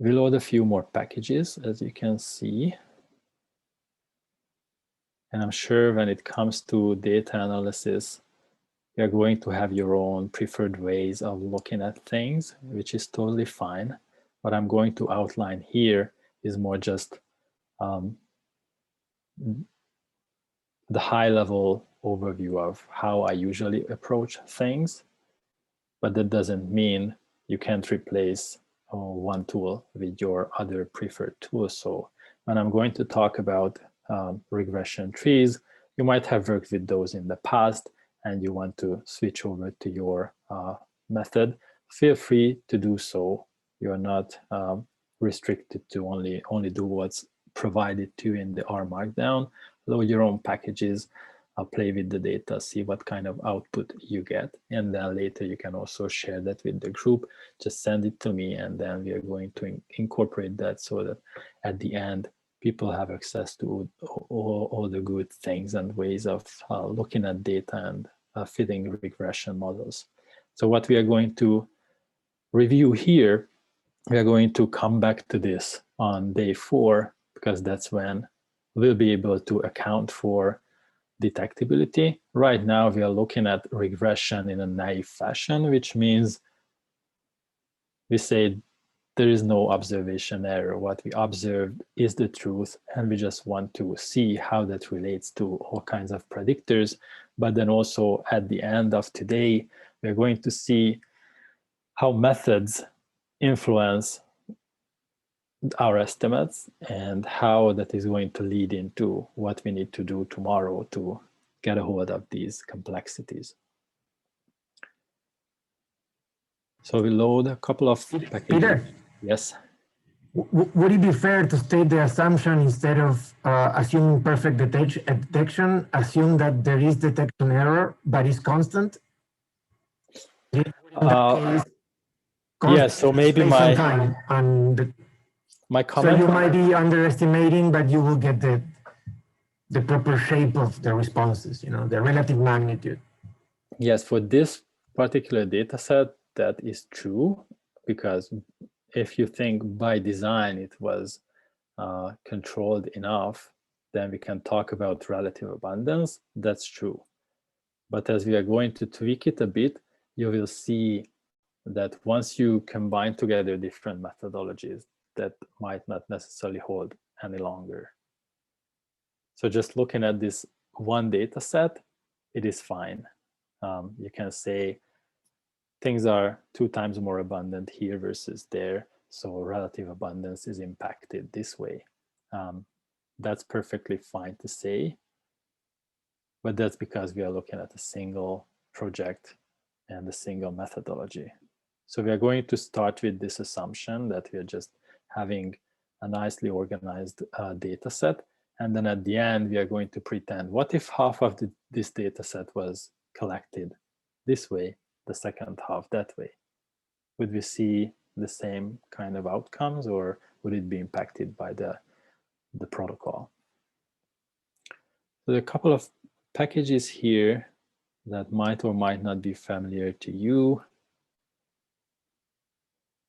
We load a few more packages, as you can see. And I'm sure when it comes to data analysis, you're going to have your own preferred ways of looking at things, which is totally fine. What I'm going to outline here is more just the high-level overview of how I usually approach things, but that doesn't mean you can't replace one tool with your other preferred tools. So when I'm going to talk about regression trees, you might have worked with those in the past and you want to switch over to your method. Feel free to do so. You're not restricted to only do what's provided to you in the R Markdown. Load your own packages, play with the data, see what kind of output you get. And then later you can also share that with the group. Just send it to me and then we are going to incorporate that so that at the end, people have access to all the good things and ways of looking at data and fitting regression models. So what we are going to review here, we are going to come back to this on day 4, because that's when we'll be able to account for detectability. Right now, we are looking at regression in a naive fashion, which means we say there is no observation error. What we observed is the truth, and we just want to see how that relates to all kinds of predictors. But then also at the end of today, we're going to see how methods influence our estimates and how that is going to lead into what we need to do tomorrow to get a hold of these complexities. So we load a couple of packages. Peter? Yes? Would it be fair to state the assumption instead of assuming perfect detection, assume that there is detection error, but is constant? Yes, so maybe my comment. So you might be underestimating, but you will get the proper shape of the responses, you know, the relative magnitude. Yes, for this particular data set, that is true, because if you think by design it was controlled enough, then we can talk about relative abundance. That's true. But as we are going to tweak it a bit, you will see that once you combine together different methodologies, that might not necessarily hold any longer. So just looking at this one data set, it is fine. You can say things are 2 times more abundant here versus there, so relative abundance is impacted this way. That's perfectly fine to say, but that's because we are looking at a single project and a single methodology. So we are going to start with this assumption that we are just having a nicely organized data set. And then at the end, we are going to pretend, what if half of this data set was collected this way, the second half that way? Would we see the same kind of outcomes, or would it be impacted by the protocol? So there are a couple of packages here that might or might not be familiar to you.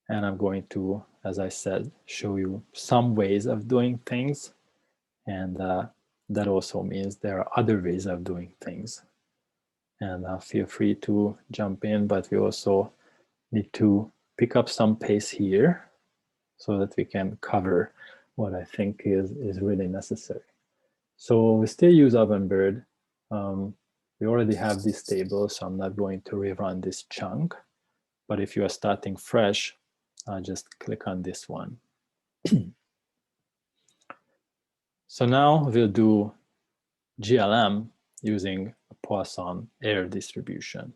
And I'm going to, as I said, show you some ways of doing things. And that also means there are other ways of doing things. And feel free to jump in, but we also need to pick up some pace here so that we can cover what I think is really necessary. So we still use Ovenbird. We already have this table, so I'm not going to rerun this chunk. But if you are starting fresh, just click on this one. So now we'll do GLM using a Poisson error distribution.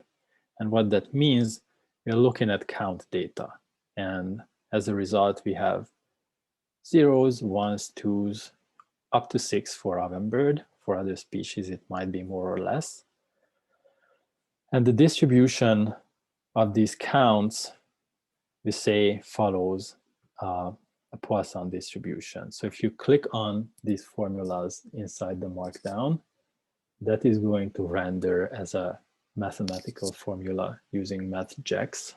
And what that means, we're looking at count data. And as a result, we have 0s, 1s, 2s, up to 6 for Ovenbird. For other species, it might be more or less. And the distribution of these counts, we say, follows a Poisson distribution. So if you click on these formulas inside the Markdown, that is going to render as a mathematical formula using MathJax.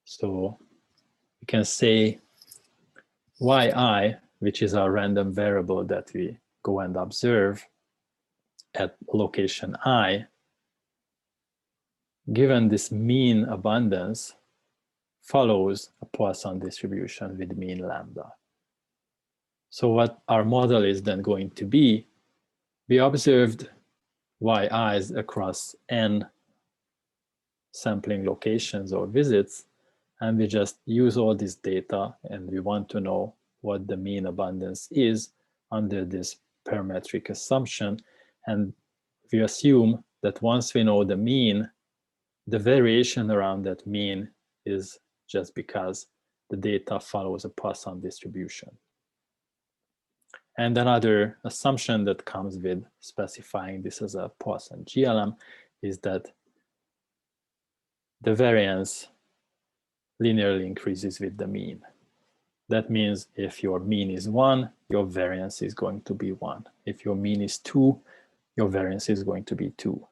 So we can say yi, which is our random variable that we go and observe at location I, given this mean abundance, follows a Poisson distribution with mean lambda. So what our model is then going to be, we observed yi's across n sampling locations or visits, and we just use all this data, and we want to know what the mean abundance is under this parametric assumption. And we assume that once we know the mean, the variation around that mean is just because the data follows a Poisson distribution. And another assumption that comes with specifying this as a Poisson GLM is that the variance linearly increases with the mean. That means if your mean is 1, your variance is going to be 1. If your mean is 2, your variance is going to be 2.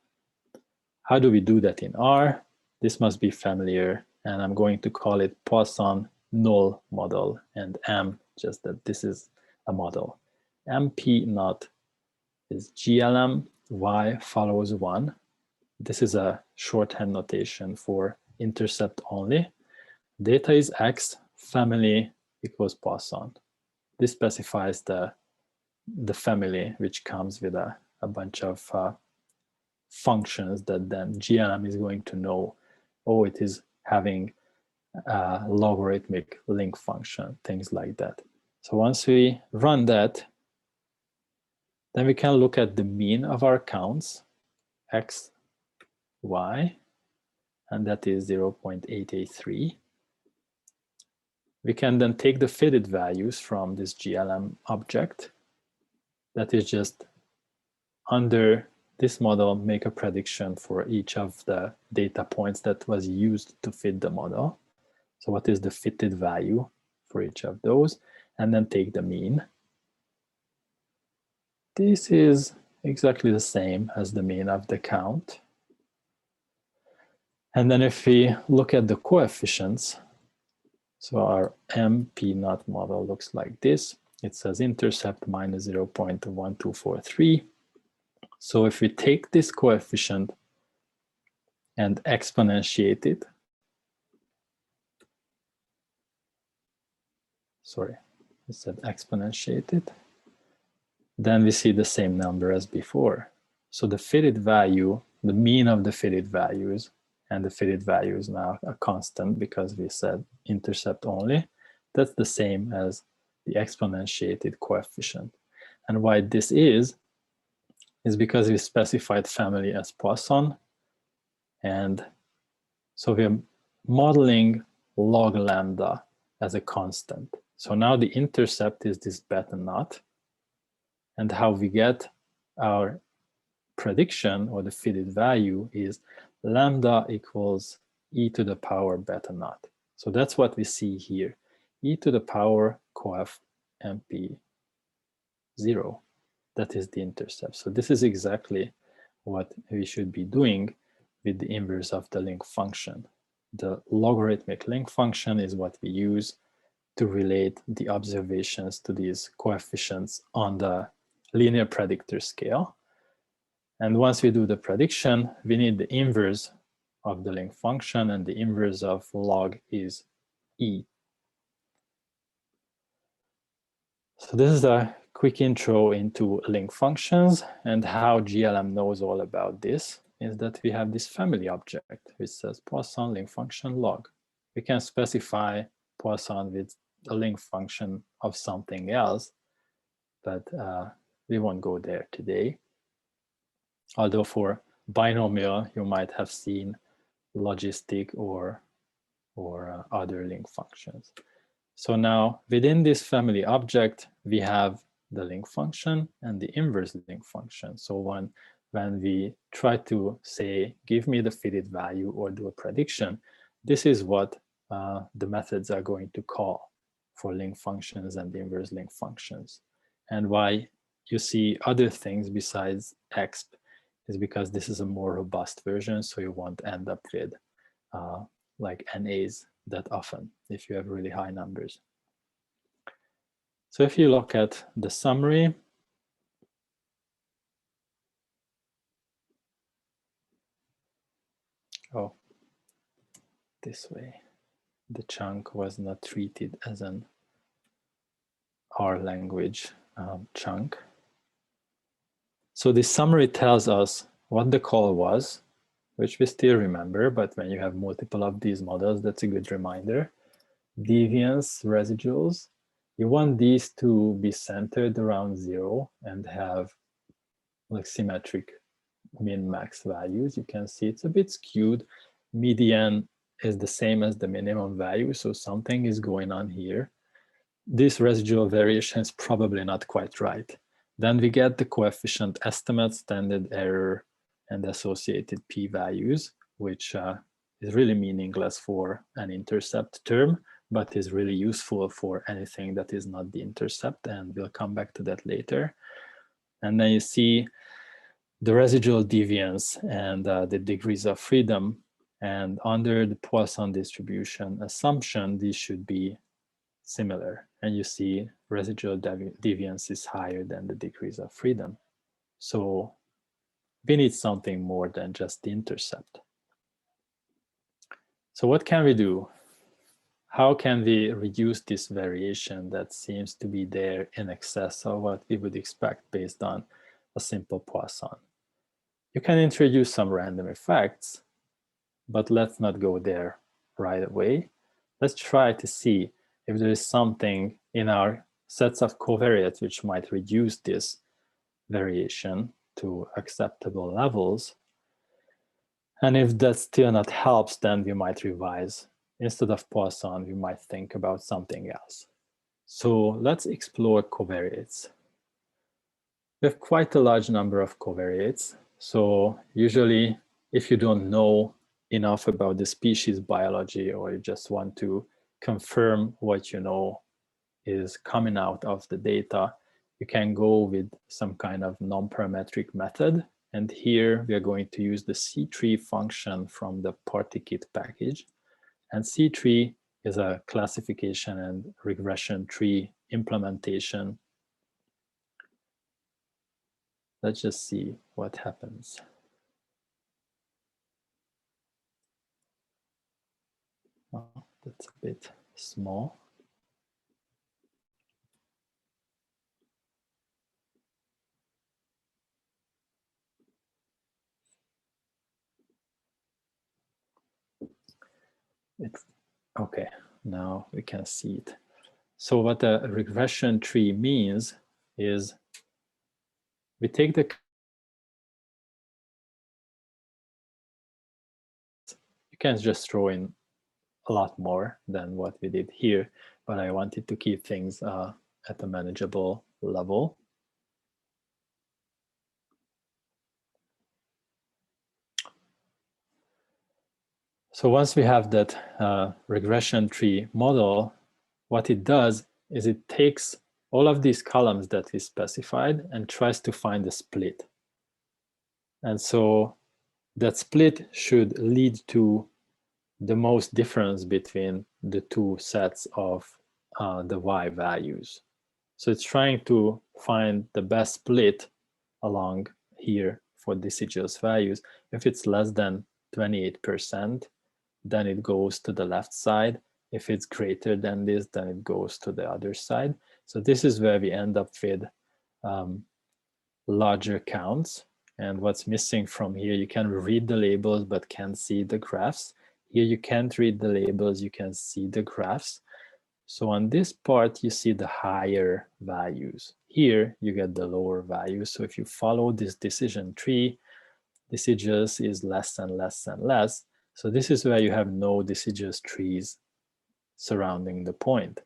How do we do that in R? This must be familiar, and I'm going to call it Poisson null model, and M, just that this is a model. MP naught is GLM, Y follows 1. This is a shorthand notation for intercept only. Data is X, family equals Poisson. This specifies the family, which comes with a bunch of functions that then GLM is going to know, oh, it is having a logarithmic link function, things like that. So once we run that, then we can look at the mean of our counts, X, Y, and that is 0.883. We can then take the fitted values from this GLM object. That is just under this model, make a prediction for each of the data points that was used to fit the model. So what is the fitted value for each of those? And then take the mean. This is exactly the same as the mean of the count. And then if we look at the coefficients, so our MP naught model looks like this. It says intercept minus 0.1243. So if we take this coefficient and exponentiate it, sorry, it said exponentiate it, then we see the same number as before. So the fitted value, the mean of the fitted values, and the fitted value is now a constant because we said intercept only. That's the same as the exponentiated coefficient. And why this is because we specified family as Poisson. And so we're modeling log lambda as a constant. So now the intercept is this beta naught. And how we get our prediction or the fitted value is lambda equals e to the power beta naught. So that's what we see here. E to the power coef MP 0. That is the intercept. So this is exactly what we should be doing with the inverse of the link function. The logarithmic link function is what we use to relate the observations to these coefficients on the linear predictor scale. And once we do the prediction, we need the inverse of the link function, and the inverse of log is e. So this is a quick intro into link functions, and how GLM knows all about this is that we have this family object which says Poisson link function log. We can specify Poisson with a link function of something else, but we won't go there today. Although for binomial, you might have seen logistic or other link functions. So now within this family object, we have the link function and the inverse link function. So when we try to say, give me the fitted value or do a prediction, this is what the methods are going to call for link functions and the inverse link functions. And why you see other things besides exp is because this is a more robust version, so you won't end up with like NAs that often if you have really high numbers. So if you look at the summary, oh, this way, the chunk was not treated as an R language chunk. So this summary tells us what the call was, which we still remember, but when you have multiple of these models, that's a good reminder. Deviance, residuals, you want these to be centered around 0 and have like symmetric min-max values. You can see it's a bit skewed. Median is the same as the minimum value, so something is going on here. This residual variation is probably not quite right. Then we get the coefficient estimate, standard error, and associated p-values, which is really meaningless for an intercept term, but is really useful for anything that is not the intercept, and we'll come back to that later. And then you see the residual deviance and the degrees of freedom, and under the Poisson distribution assumption, these should be similar, and you see residual deviance is higher than the degrees of freedom. So we need something more than just the intercept. So what can we do? How can we reduce this variation that seems to be there in excess of what we would expect based on a simple Poisson? You can introduce some random effects, but let's not go there right away. Let's try to see if there is something in our sets of covariates which might reduce this variation to acceptable levels. And if that still not helps, then we might revise. Instead of Poisson, we might think about something else. So let's explore covariates. We have quite a large number of covariates. So usually, if you don't know enough about the species biology, or you just want to confirm what you know is coming out of the data, you can go with some kind of non-parametric method. And here we are going to use the C3 function from the Partikit package. And C3 is a classification and regression tree implementation. Let's just see what happens. Oh, that's a bit small. It's okay, now we can see it. So what a regression tree means is we take the, you can just throw in a lot more than what we did here, but I wanted to keep things at a manageable level. So once we have that regression tree model, what it does is it takes all of these columns that we specified and tries to find a split. And so that split should lead to the most difference between the two sets of the y values. So it's trying to find the best split along here for deciduous values. If it's less than 28%, then it goes to the left side. If it's greater than this, then it goes to the other side. So this is where we end up with larger counts. And what's missing from here, you can read the labels but can't see the graphs. Here you can't read the labels, you can see the graphs. So on this part, you see the higher values. Here, you get the lower values. So if you follow this decision tree, deciduous is less and less and less. So this is where you have no deciduous trees surrounding the point.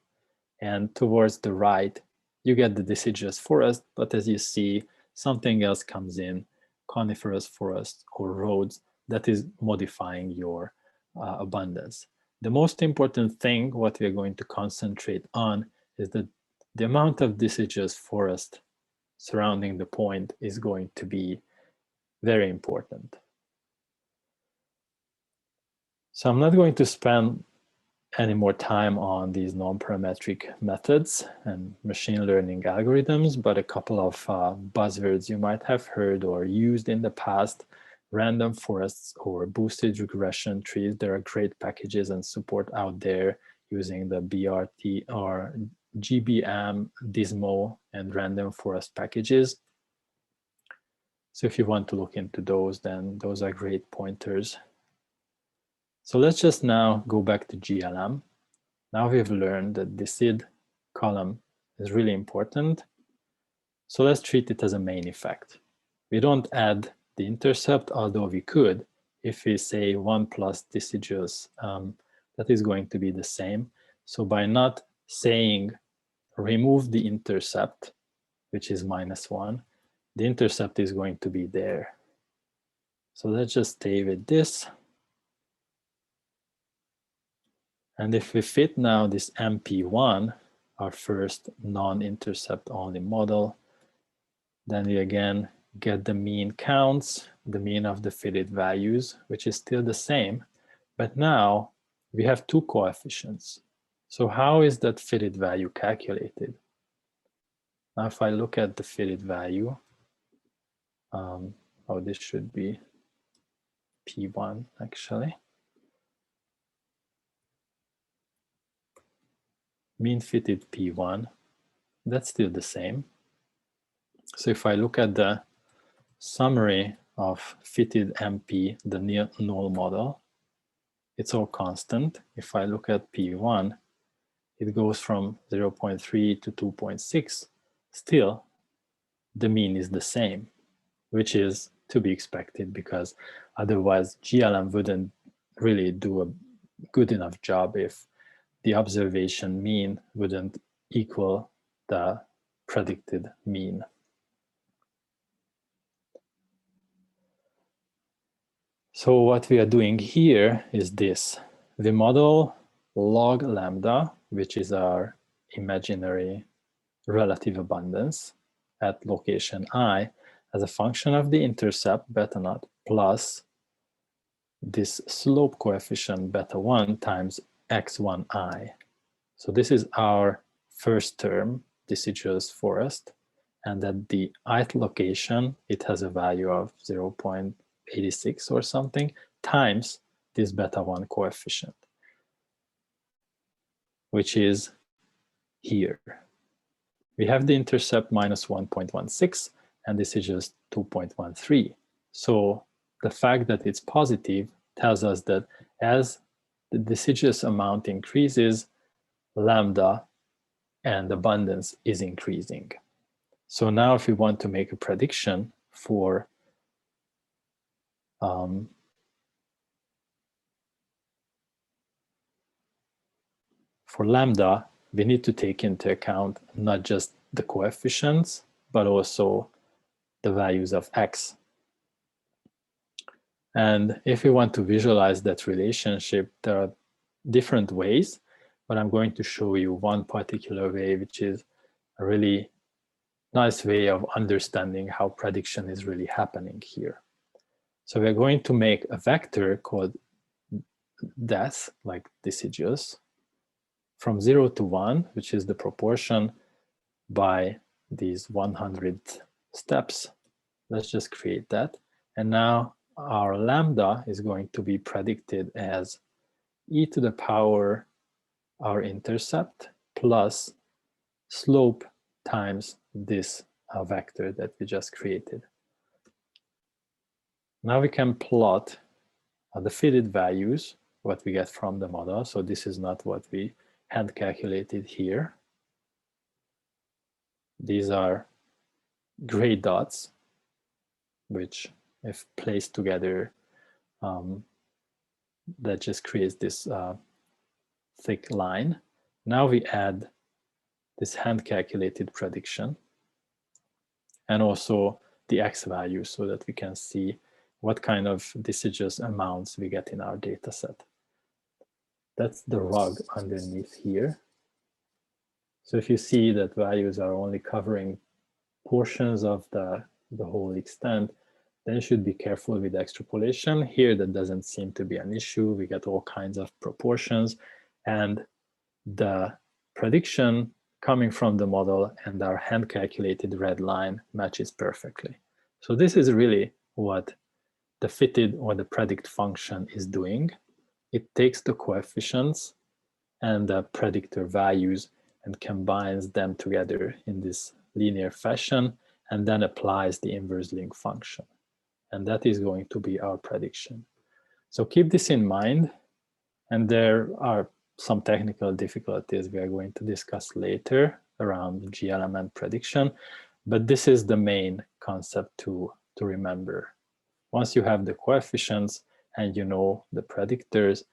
And towards the right, you get the deciduous forest, but as you see, something else comes in, coniferous forest or roads, that is modifying your abundance. The most important thing, what we're going to concentrate on, is that the amount of deciduous forest surrounding the point is going to be very important. So I'm not going to spend any more time on these non-parametric methods and machine learning algorithms, but a couple of buzzwords you might have heard or used in the past: random forests or boosted regression trees. There are great packages and support out there using the BRT or GBM, Dismo, and random forest packages. So if you want to look into those, then those are great pointers. So let's just now go back to GLM. Now we've learned that the SID column is really important. So let's treat it as a main effect. We don't add the intercept, although we could. If we say 1 plus deciduous, that is going to be the same. So by not saying remove the intercept, which is -1, the intercept is going to be there. So let's just stay with this. And if we fit now this MP1, our first non-intercept only model, then we again get the mean counts, the mean of the fitted values, which is still the same. But now we have two coefficients. So how is that fitted value calculated? Now if I look at the fitted value, this should be P1 actually. Mean fitted P1, that's still the same. So if I look at the summary of fitted MP, the null model, it's all constant. If I look at P1, it goes from 0.3 to 2.6. Still, the mean is the same, which is to be expected because otherwise GLM wouldn't really do a good enough job if the observation mean wouldn't equal the predicted mean. So what we are doing here is this. We model log lambda, which is our imaginary relative abundance at location I, as a function of the intercept beta naught plus this slope coefficient beta 1 times x1i. So this is our first term, deciduous forest, and at the ith location, it has a value of 0.86 or something times this beta 1 coefficient, which is here. We have the intercept minus 1.16, and this is just 2.13. So the fact that it's positive tells us that as the deciduous amount increases, lambda and abundance is increasing. So now if we want to make a prediction for lambda, we need to take into account not just the coefficients, but also the values of x. And if we want to visualize that relationship, there are different ways, but I'm going to show you one particular way, which is a really nice way of understanding how prediction is really happening here. So we're going to make a vector called death, like deciduous, from 0 to 1, which is the proportion by these 100 steps. Let's just create that. And now our lambda is going to be predicted as e to the power our intercept plus slope times this vector that we just created. Now we can plot the fitted values, what we get from the model. So this is not what we hand calculated here. These are gray dots, which if placed together, that just creates this thick line. Now we add this hand calculated prediction and also the x value so that we can see what kind of deciduous amounts we get in our data set. That's the rug underneath here. So if you see that values are only covering portions of the whole extent, then you should be careful with extrapolation. Here, that doesn't seem to be an issue. We get all kinds of proportions. and the prediction coming from the model and our hand calculated red line matches perfectly. So this is really what the fitted or the predict function is doing. It takes the coefficients and the predictor values and combines them together in this linear fashion and then applies the inverse link function. And that is going to be our prediction. So keep this in mind. And there are some technical difficulties we are going to discuss later around GLMN prediction, but this is the main concept to remember. Once you have the coefficients and you know the predictors,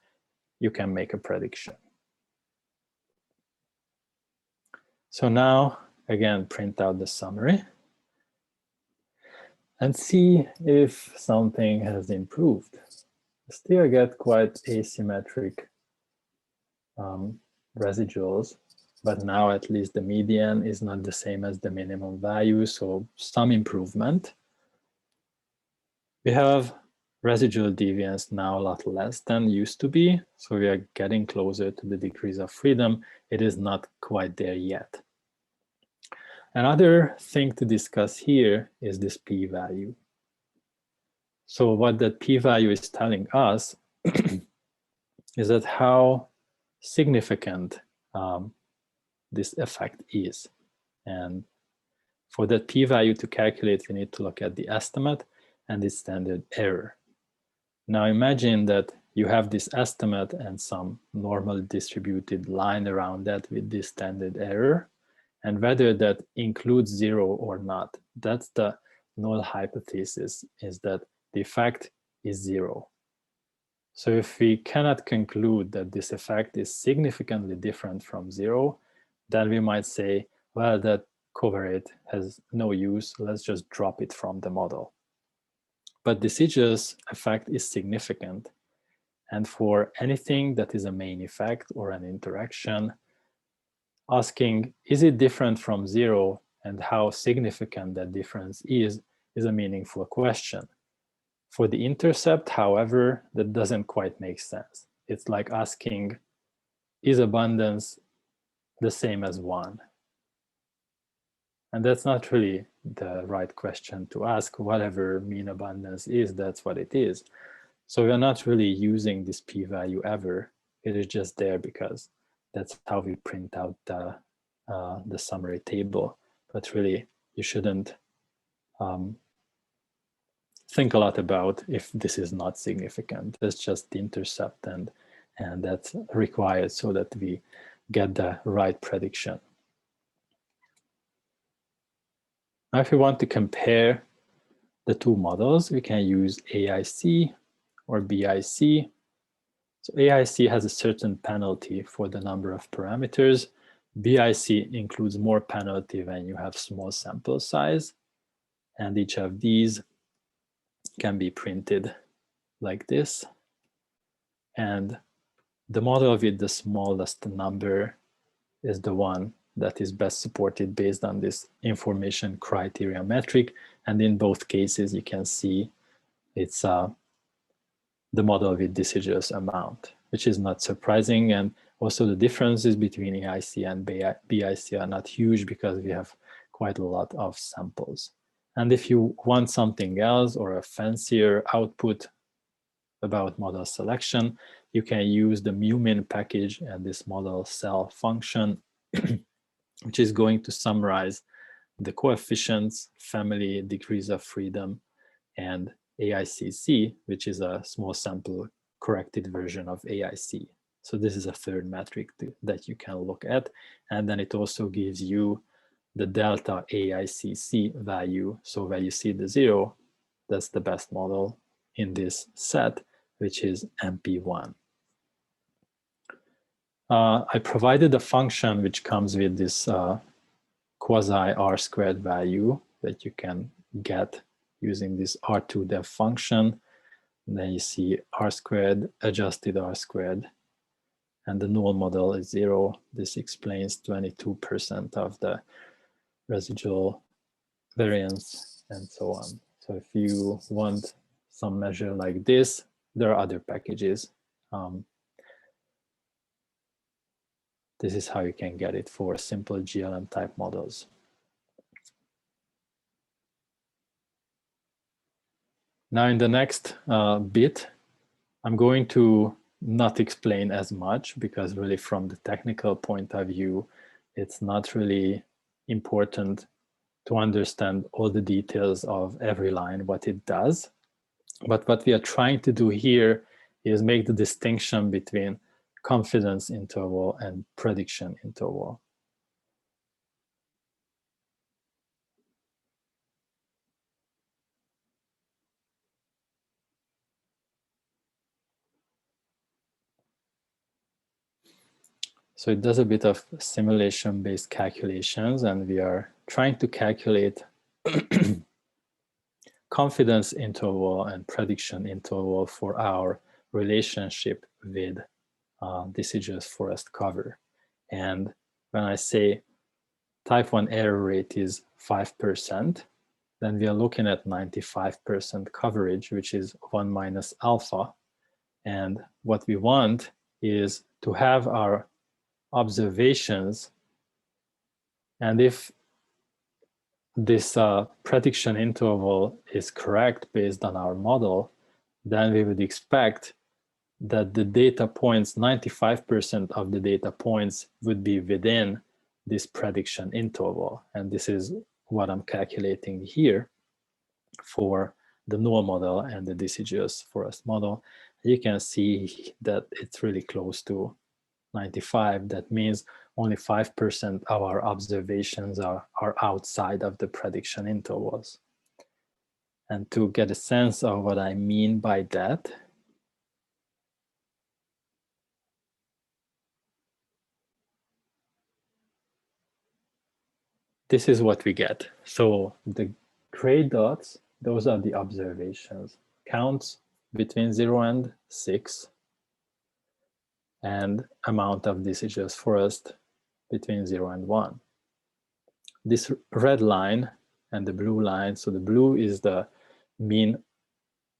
you can make a prediction. So now, again, print out the summary and see if something has improved. Still get quite asymmetric residuals, but now at least the median is not the same as the minimum value, so some improvement. We have residual deviance now a lot less than used to be, so we are getting closer to the degrees of freedom. It is not quite there yet. Another thing to discuss here is this p-value. So what that p-value is telling us is that how significant this effect is. And for that p-value to calculate, we need to look at the estimate and the standard error. Now imagine that you have this estimate and some normal distributed line around that with this standard error, and whether that includes 0 or not. That's the null hypothesis, is that the effect is 0. So if we cannot conclude that this effect is significantly different from 0, then we might say, well, that covariate has no use, let's just drop it from the model. But deciduous effect is significant. And for anything that is a main effect or an interaction, asking, is it different from 0 and how significant that difference is a meaningful question. For the intercept, however, that doesn't quite make sense. It's like asking, is abundance the same as 1? And that's not really the right question to ask. Whatever mean abundance is, that's what it is. So we're not really using this p-value ever. It is just there because that's how we print out the summary table. But really, you shouldn't think a lot about if this is not significant. That's just the intercept, and that's required so that we get the right prediction. Now, if we want to compare the two models, we can use AIC or BIC. So AIC has a certain penalty for the number of parameters. BIC includes more penalty when you have small sample size. And each of these can be printed like this. And the model with the smallest number is the one that is best supported based on this information criteria metric. And in both cases, you can see it's the model with deciduous amount, which is not surprising. And also the differences between AIC and BIC are not huge because we have quite a lot of samples. And if you want something else or a fancier output about model selection, you can use the mumin package and this model cell function, which is going to summarize the coefficients, family, degrees of freedom, and AICC, which is a small sample corrected version of AIC. So this is a third metric that you can look at. And then it also gives you the delta AICC value. So where you see the 0, that's the best model in this set, which is MP1. I provided a function which comes with this quasi R² value that you can get using this R2def function. And then you see R², adjusted R², and the null model is 0. This explains 22% of the residual variance and so on. So if you want some measure like this, there are other packages. This is how you can get it for simple GLM type models. Now in the next bit, I'm going to not explain as much because really from the technical point of view, it's not really important to understand all the details of every line, what it does. But what we are trying to do here is make the distinction between confidence interval and prediction interval. So it does a bit of simulation-based calculations, and we are trying to calculate confidence interval and prediction interval for our relationship with deciduous forest cover. And when I say type 1 error rate is 5%, then we are looking at 95% coverage, which is 1 minus alpha. And what we want is to have our observations, and if this prediction interval is correct based on our model, then we would expect that the data points, 95% of the data points would be within this prediction interval. And this is what I'm calculating here for the null model and the deciduous forest model. You can see that it's really close to 95. That means only 5% of our observations are outside of the prediction intervals. And to get a sense of what I mean by that, this is what we get. So the gray dots, those are the observations. Counts between 0 and 6, and amount of deciduous forest between 0 and 1. This red line and the blue line, so the blue is the mean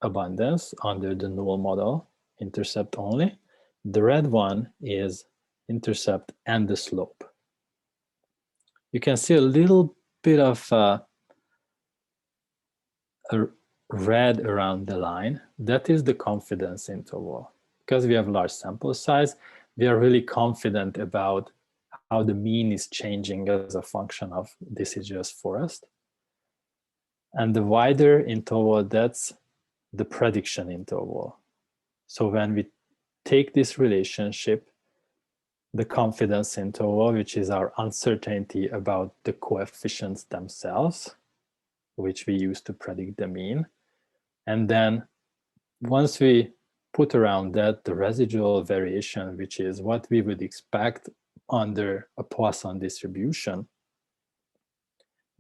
abundance under the null model, intercept only. The red one is intercept and the slope. You can see a little bit of a red around the line. That is the confidence interval. Because we have large sample size, we are really confident about how the mean is changing as a function of deciduous forest. And the wider interval, that's the prediction interval. So when we take this relationship, the confidence interval, which is our uncertainty about the coefficients themselves, which we use to predict the mean, and then once we put around that the residual variation, which is what we would expect under a Poisson distribution,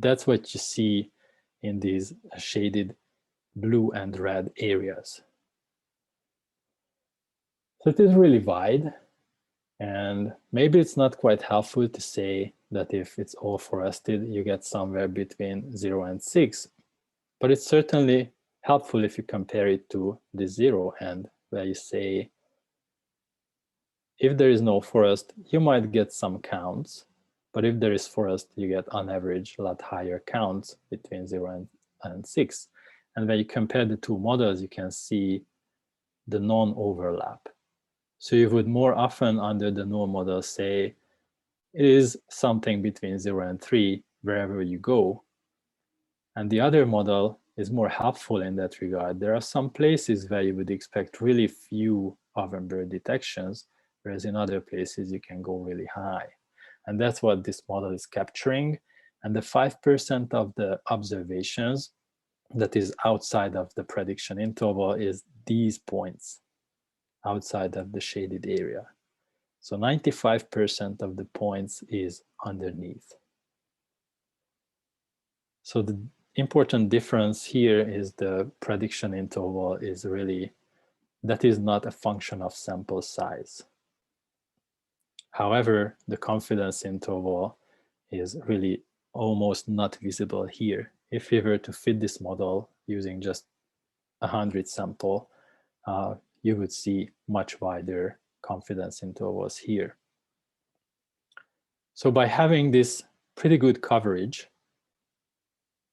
that's what you see in these shaded blue and red areas. So it is really wide, and maybe it's not quite helpful to say that if it's all forested, you get somewhere between 0 and 6, but it's certainly helpful if you compare it to the 0 end, where you say, if there is no forest, you might get some counts, but if there is forest, you get on average a lot higher counts between 0 and 6. And when you compare the two models, you can see the non-overlap. So you would more often under the null model say, it is something between 0 and 3 wherever you go. And the other model is more helpful in that regard. There are some places where you would expect really few ovenbird detections, whereas in other places you can go really high. And that's what this model is capturing. And the 5% of the observations that is outside of the prediction interval is these points outside of the shaded area. So 95% of the points is underneath. So the important difference here is the prediction interval is really, that is not a function of sample size. However, the confidence interval is really almost not visible here. If we were to fit this model using just 100 sample, you would see much wider confidence intervals here. So by having this pretty good coverage,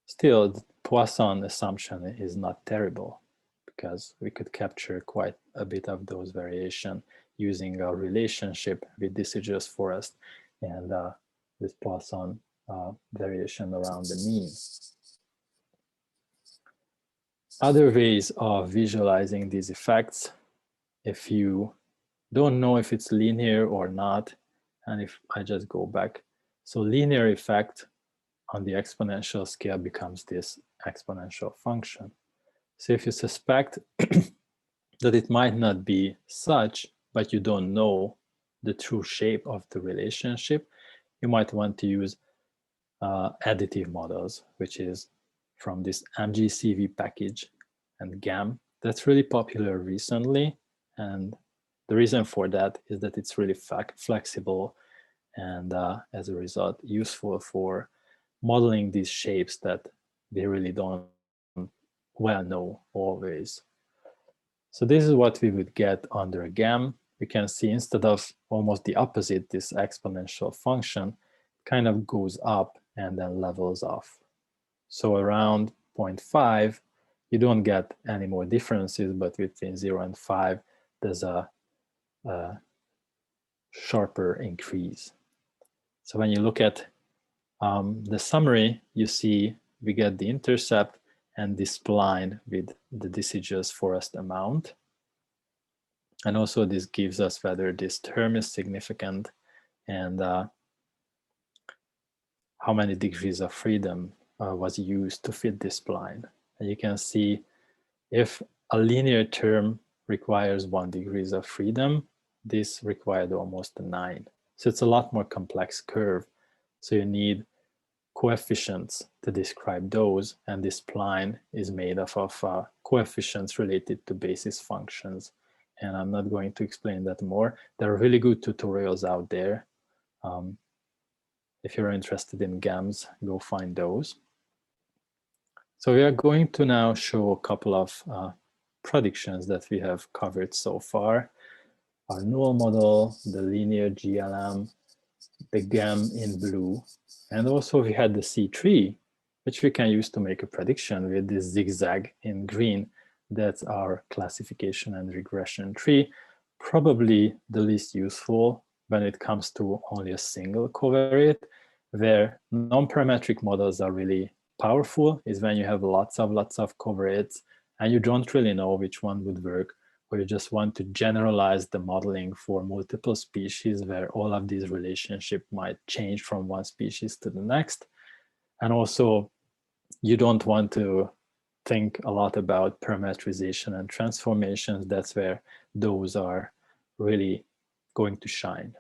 still the Poisson assumption is not terrible, because we could capture quite a bit of those variation using a relationship with deciduous forest and this Poisson variation around the mean. Other ways of visualizing these effects, if you don't know if it's linear or not, and if I just go back, so linear effect on the exponential scale becomes this exponential function. So if you suspect that it might not be such, but you don't know the true shape of the relationship, you might want to use additive models, which is from this MGCV package and GAM. That's really popular recently. And the reason for that is that it's really flexible and as a result, useful for modeling these shapes that we really don't well know always. So this is what we would get under GAM. We can see instead of almost the opposite, this exponential function kind of goes up and then levels off. So around 0.5, you don't get any more differences, but between 0 and 5, there's a sharper increase. So when you look at the summary, you see we get the intercept and this spline with the deciduous forest amount. And also this gives us whether this term is significant and how many degrees of freedom was used to fit this spline. And you can see if a linear term requires 1 degree of freedom, this required almost 9. So it's a lot more complex curve. So you need coefficients to describe those, and this spline is made up of coefficients related to basis functions. And I'm not going to explain that more. There are really good tutorials out there. If you're interested in GAMs, go find those. So we are going to now show a couple of predictions that we have covered so far. Our null model, the linear GLM, the GAM in blue, and also we had the C3, which we can use to make a prediction with this zigzag in green. That's our classification and regression tree, probably the least useful when it comes to only a single covariate. Where non-parametric models are really powerful is when you have lots of covariates and you don't really know which one would work, or you just want to generalize the modeling for multiple species where all of these relationships might change from one species to the next. And also, you don't want to think a lot about parametrization and transformations. That's where those are really going to shine.